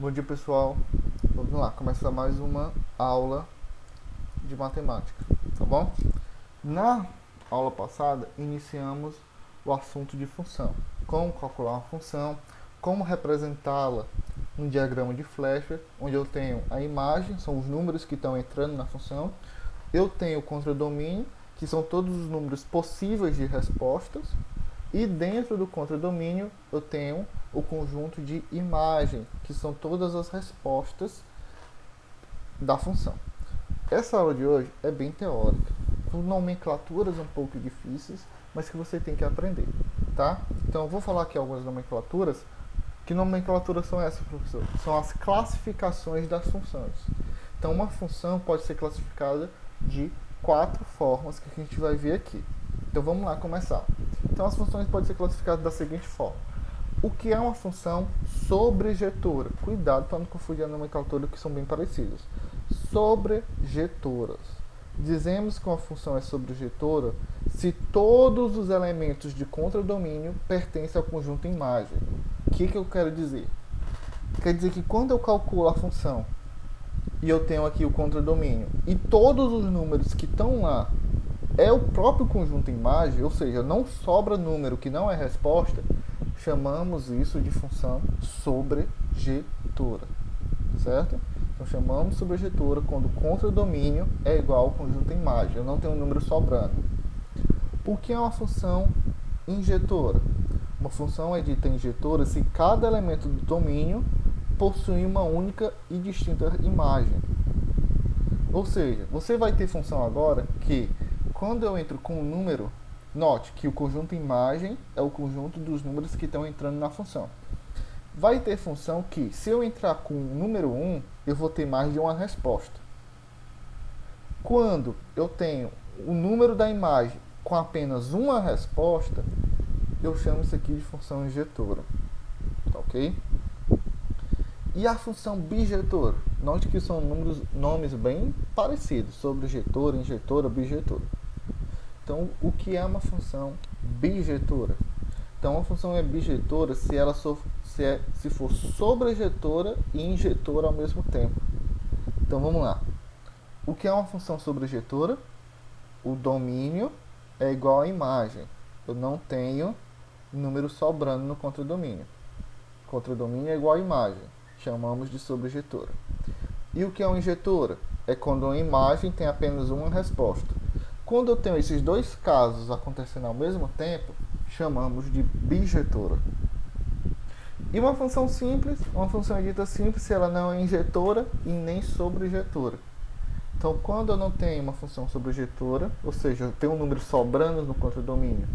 Bom dia, pessoal. Vamos lá, começar mais uma aula de matemática, tá bom? Na aula passada, iniciamos o assunto de função. Como calcular uma função, como representá-la em diagrama de flecha, onde eu tenho a imagem, são os números que estão entrando na função. Eu tenho o contradomínio, que são todos os números possíveis de respostas. E dentro do contradomínio eu tenho o conjunto de imagem, que são todas as respostas da função. Essa aula de hoje é bem teórica, com nomenclaturas um pouco difíceis, mas que você tem que aprender, tá? Então eu vou falar aqui algumas nomenclaturas. Que nomenclaturas são essas, professor? São as classificações das funções. Então uma função pode ser classificada de 4 formas que a gente vai ver aqui. Então vamos lá começar. Então as funções podem ser classificadas da seguinte forma. O que é uma função sobrejetora? Cuidado para não confundir a nomenclatura, que são bem parecidas. Sobrejetoras. Dizemos que uma função é sobrejetora se todos os elementos de contradomínio pertencem ao conjunto imagem. O que eu quero dizer? Quer dizer que quando eu calculo a função e eu tenho aqui o contradomínio e todos os números que estão lá é o próprio conjunto imagem, ou seja, não sobra número que não é resposta, chamamos isso de função sobrejetora, certo? Então chamamos sobrejetora quando o contradomínio é igual ao conjunto imagem, eu não tenho um número sobrando. O que é uma função injetora? Uma função é dita injetora se cada elemento do domínio possui uma única e distinta imagem. Ou seja, você vai ter função agora que, quando eu entro com um número, note que o conjunto imagem é o conjunto dos números que estão entrando na função. Vai ter função que, se eu entrar com o número 1, eu vou ter mais de uma resposta. Quando eu tenho o número da imagem com apenas uma resposta, eu chamo isso aqui de função injetora. Ok? E a função bijetora? Note que são nomes bem parecidos, sobrejetora, injetora, bijetora. Então, o que é uma função bijetora? Então, uma função é bijetora se for sobrejetora e injetora ao mesmo tempo. Então, vamos lá. O que é uma função sobrejetora? O domínio é igual à imagem. Eu não tenho número sobrando no contradomínio. Contradomínio é igual à imagem. Chamamos de sobrejetora. E o que é uma injetora? É quando uma imagem tem apenas uma resposta. Quando eu tenho esses dois casos acontecendo ao mesmo tempo, chamamos de bijetora. E uma função simples, uma função é dita simples se ela não é injetora e nem sobrejetora. Então, quando eu não tenho uma função sobrejetora, ou seja, eu tenho um número sobrando no contradomínio,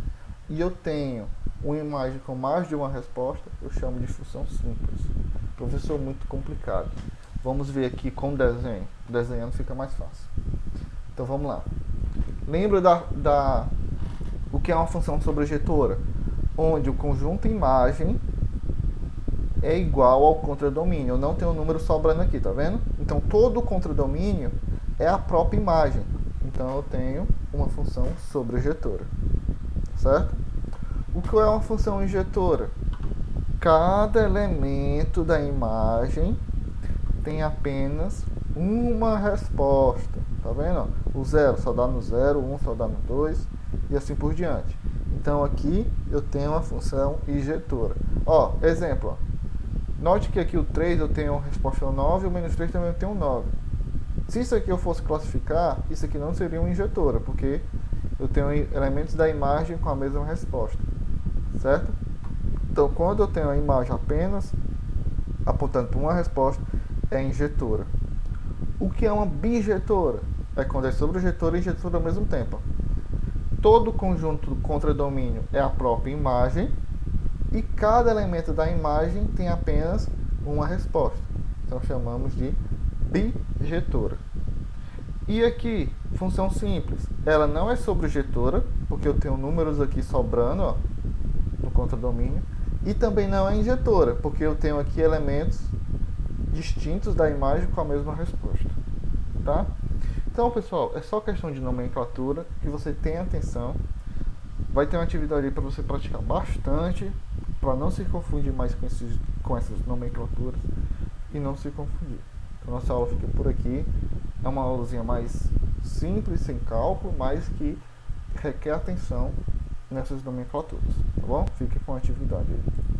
e eu tenho uma imagem com mais de uma resposta, eu chamo de função simples. Professor, muito complicado. Vamos ver aqui com desenho. Desenhando fica mais fácil. Então, vamos lá. Lembra o que é uma função sobrejetora? Onde o conjunto imagem é igual ao contradomínio. Eu não tenho um número sobrando aqui, tá vendo? Então, todo o contradomínio é a própria imagem. Então, eu tenho uma função sobrejetora. Certo? O que é uma função injetora? Cada elemento da imagem tem apenas uma resposta. Tá vendo? O 0 só dá no 0, o 1 só dá no 2 e assim por diante. Então aqui eu tenho uma função injetora. Ó, exemplo. Ó. Note que aqui o 3 eu tenho a resposta 9 e o menos 3 também eu tenho 9. Se isso aqui eu fosse classificar, isso aqui não seria uma injetora, porque eu tenho elementos da imagem com a mesma resposta. Certo? Então, quando eu tenho a imagem apenas apontando para uma resposta, é injetora. O que é uma bijetora? É quando é sobrejetora e injetora ao mesmo tempo. Todo conjunto do contradomínio é a própria imagem e cada elemento da imagem tem apenas uma resposta. Então, chamamos de bijetora. E aqui, função simples. Ela não é sobrejetora, porque eu tenho números aqui sobrando, ó, no contradomínio. E também não é injetora, porque eu tenho aqui elementos distintos da imagem com a mesma resposta. Tá? Então, pessoal, é só questão de nomenclatura, que você tenha atenção. Vai ter uma atividade aí para você praticar bastante, para não se confundir mais com essas nomenclaturas. e não se confundir. Então, nossa aula fica por aqui. É uma aulazinha mais simples, sem cálculo, mas que requer atenção nessas nomenclaturas, tá bom? Fique com a atividade aí.